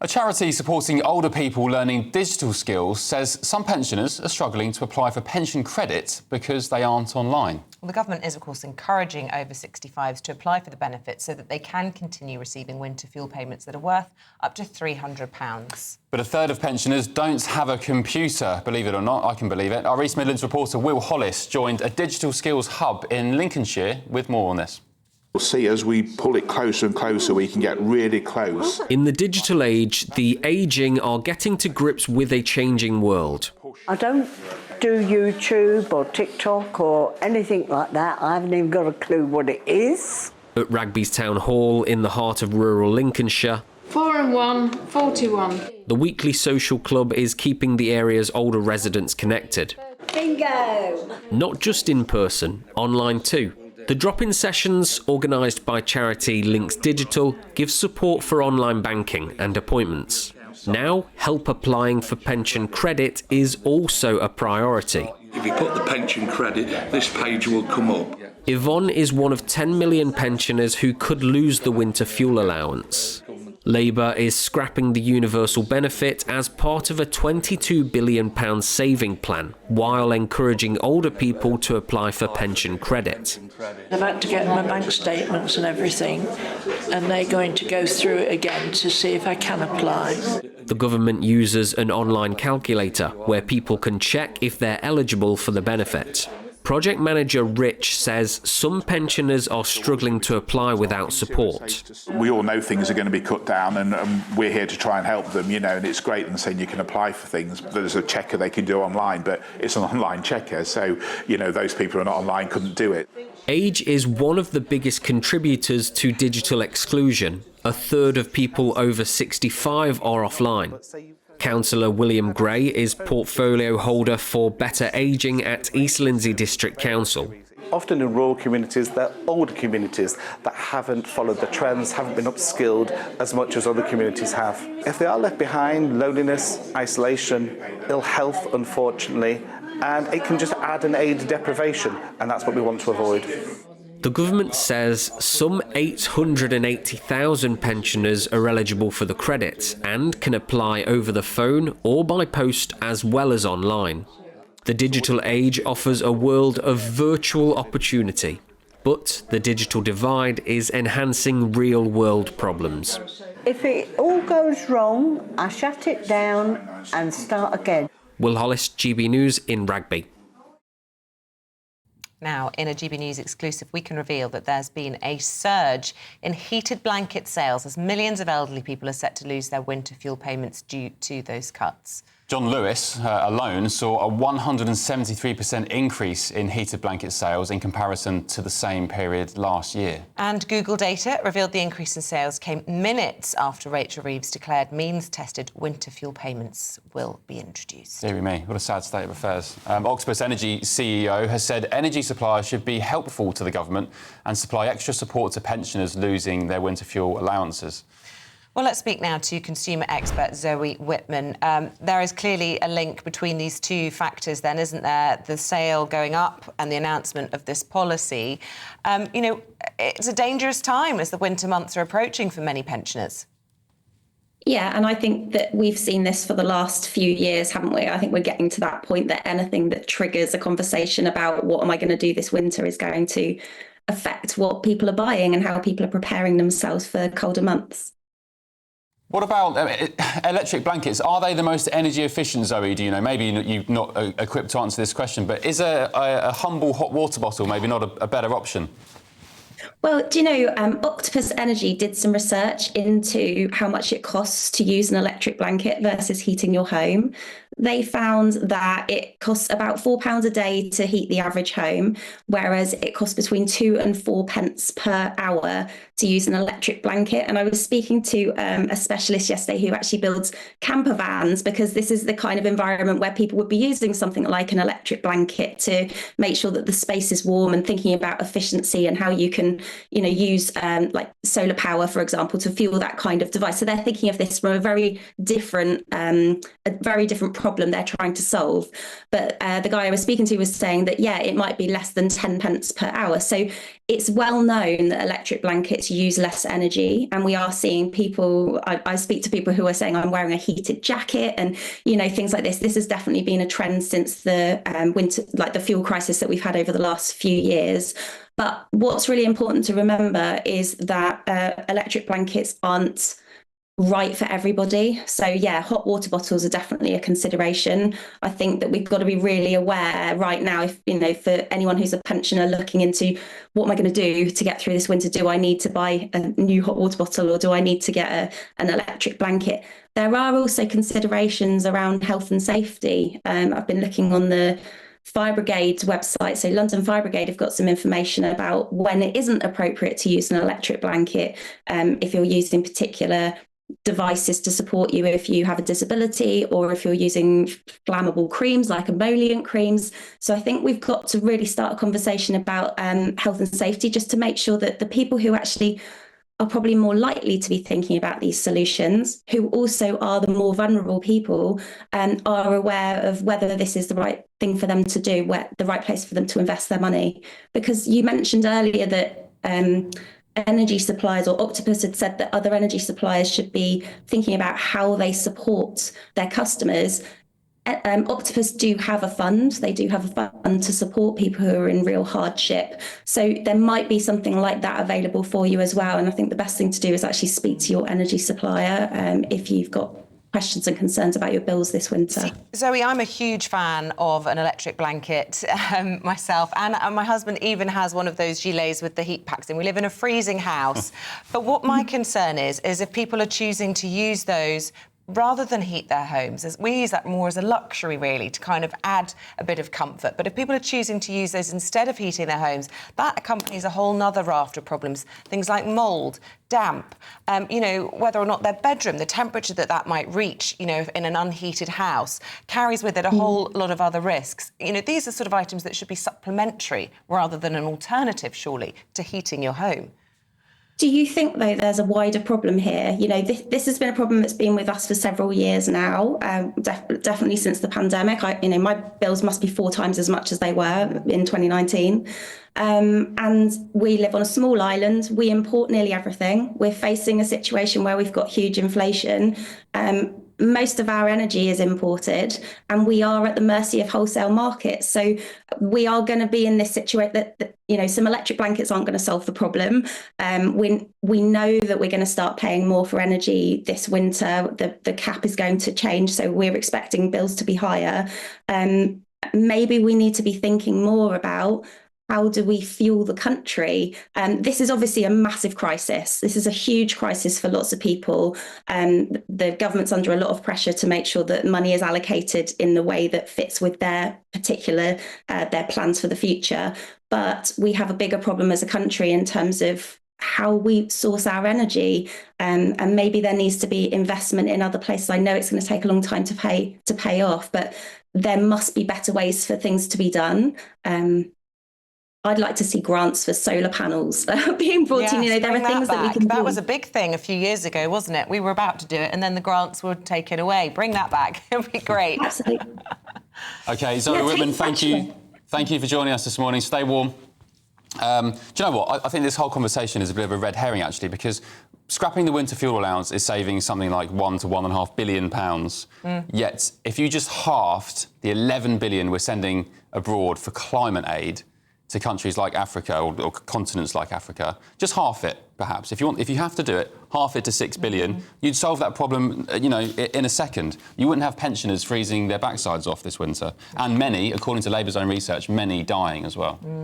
A charity supporting older people learning digital skills says some pensioners are struggling to apply for pension credit because they aren't online. Well, the government is, of course, encouraging over 65s to apply for the benefit so that they can continue receiving winter fuel payments that are worth up to £300. But a third of pensioners don't have a computer, believe it or not. I can believe it. Our East Midlands reporter Will Hollis joined a digital skills hub in Lincolnshire with more on this. We'll see as we pull it closer and closer, we can get really close. In the digital age, the ageing are getting to grips with a changing world. I don't do YouTube or TikTok or anything like that. I haven't even got a clue what it is. At Ragby's Town Hall in the heart of rural Lincolnshire, 4 and 1, 41. the weekly social club is keeping the area's older residents connected. Bingo! Not just in person, online too. The drop-in sessions, organised by charity Links Digital, give support for online banking and appointments. Now, help applying for pension credit is also a priority. If you put the pension credit, this page will come up. Yvonne is one of 10 million pensioners who could lose the winter fuel allowance. Labour is scrapping the universal benefit as part of a £22 billion saving plan, while encouraging older people to apply for pension credit. I've had to get my bank statements and everything, and they're going to go through it again to see if I can apply. The government uses an online calculator where people can check if they're eligible for the benefit. Project manager Rich says some pensioners are struggling to apply without support. We all know things are going to be cut down, and we're here to try and help them, and it's great and saying you can apply for things. There's a checker they can do online, but it's an online checker, so, those people who are not online couldn't do it. Age is one of the biggest contributors to digital exclusion. A third of people over 65 are offline. Councillor William Gray is portfolio holder for Better Ageing at East Lindsey District Council. Often in rural communities, they're older communities that haven't followed the trends, haven't been upskilled as much as other communities have. If they are left behind, loneliness, isolation, ill health, unfortunately, and it can just add an age deprivation, and that's what we want to avoid. The government says some 880,000 pensioners are eligible for the credit and can apply over the phone or by post as well as online. The digital age offers a world of virtual opportunity, but the digital divide is enhancing real-world problems. If it all goes wrong, I shut it down and start again. Will Hollis, GB News in Rugby. Now, in a GB News exclusive, we can reveal that there's been a surge in heated blanket sales as millions of elderly people are set to lose their winter fuel payments due to those cuts. John Lewis alone saw a 173% increase in heated blanket sales in comparison to the same period last year. And Google data revealed the increase in sales came minutes after Rachel Reeves declared means-tested winter fuel payments will be introduced. Dear me, what a sad state of affairs. Octopus Energy CEO has said energy suppliers should be helpful to the government and supply extra support to pensioners losing their winter fuel allowances. Well, let's speak now to consumer expert Zoe Whitman. There is clearly a link between these two factors then, isn't there? The sale going up and the announcement of this policy. It's a dangerous time as the winter months are approaching for many pensioners. Yeah, and I think that we've seen this for the last few years, haven't we? I think we're getting to that point that anything that triggers a conversation about what am I going to do this winter is going to affect what people are buying and how people are preparing themselves for colder months. What about electric blankets? Are they the most energy efficient, Zoe? Do you know? Maybe you're not equipped to answer this question, but is a humble hot water bottle maybe not a better option? Well, do you know, Octopus Energy did some research into how much it costs to use an electric blanket versus heating your home. They found that it costs about £4 a day to heat the average home, whereas it costs between 2 and 4 pence per hour to use an electric blanket. And I was speaking to a specialist yesterday who actually builds camper vans, because this is the kind of environment where people would be using something like an electric blanket to make sure that the space is warm, and thinking about efficiency and how you can, use like solar power, for example, to fuel that kind of device. So they're thinking of this from a very different problem they're trying to solve. But the guy I was speaking to was saying that, it might be less than 10 pence per hour. So it's well known that electric blankets to use less energy. And we are seeing people, I speak to people who are saying, I'm wearing a heated jacket and, things like this. This has definitely been a trend since the winter, like the fuel crisis that we've had over the last few years. But what's really important to remember is that electric blankets aren't right for everybody. So yeah, hot water bottles are definitely a consideration. I think that we've got to be really aware right now, if for anyone who's a pensioner looking into what am I going to do to get through this winter, do I need to buy a new hot water bottle or do I need to get an electric blanket? There are also considerations around health and safety. I've been looking on the Fire Brigade's website. So London Fire Brigade have got some information about when it isn't appropriate to use an electric blanket, if you're using particular devices to support you if you have a disability, or if you're using flammable creams like emollient creams. So I think we've got to really start a conversation about health and safety, just to make sure that the people who actually are probably more likely to be thinking about these solutions, who also are the more vulnerable people, are aware of whether this is the right thing for them to do, where the right place for them to invest their money. Because you mentioned earlier that energy suppliers, or Octopus had said that other energy suppliers should be thinking about how they support their customers. Octopus do have a fund. They do have a fund to support people who are in real hardship. So there might be something like that available for you as well. And I think the best thing to do is actually speak to your energy supplier if you've got questions and concerns about your bills this winter. See, Zoe, I'm a huge fan of an electric blanket myself, and my husband even has one of those gilets with the heat packs in. We live in a freezing house. But what my concern is if people are choosing to use those rather than heat their homes, as we use that more as a luxury, really, to kind of add a bit of comfort. But if people are choosing to use those instead of heating their homes, that accompanies a whole nother raft of problems. Things like mould, damp, whether or not their bedroom, the temperature that might reach, in an unheated house, carries with it a whole lot of other risks. These are sort of items that should be supplementary rather than an alternative, surely, to heating your home. Do you think, though, there's a wider problem here? This has been a problem that's been with us for several years now, definitely since the pandemic. My bills must be 4 times as much as they were in 2019. And we live on a small island. We import nearly everything. We're facing a situation where we've got huge inflation. Most of our energy is imported, and we are at the mercy of wholesale markets. So we are going to be in this situation that some electric blankets aren't going to solve the problem. We know that we're going to start paying more for energy this winter. The cap is going to change, so we're expecting bills to be higher. Maybe we need to be thinking more about how do we fuel the country? This is obviously a massive crisis. This is a huge crisis for lots of people. The government's under a lot of pressure to make sure that money is allocated in the way that fits with their particular, their plans for the future. But we have a bigger problem as a country in terms of how we source our energy, and maybe there needs to be investment in other places. I know it's going to take a long time to pay off, but there must be better ways for things to be done. I'd like to see grants for solar panels being brought in. There are things that we can do. That was a big thing a few years ago, wasn't it? We were about to do it, and then the grants were taken away. Bring that back. It would be great. Absolutely. OK, Zoe Whitman, thank you. Thank you for joining us this morning. Stay warm. Do you know what? I think this whole conversation is a bit of a red herring, actually, because scrapping the winter fuel allowance is saving something like £1 to £1.5 billion. Yet, if you just halved the £11 billion we're sending abroad for climate aid to countries like Africa or continents like Africa, just half it, perhaps. If you have to do it, half it to £6 billion, you'd solve that problem, in a second. You wouldn't have pensioners freezing their backsides off this winter. And many, according to Labour's own research, many dying as well.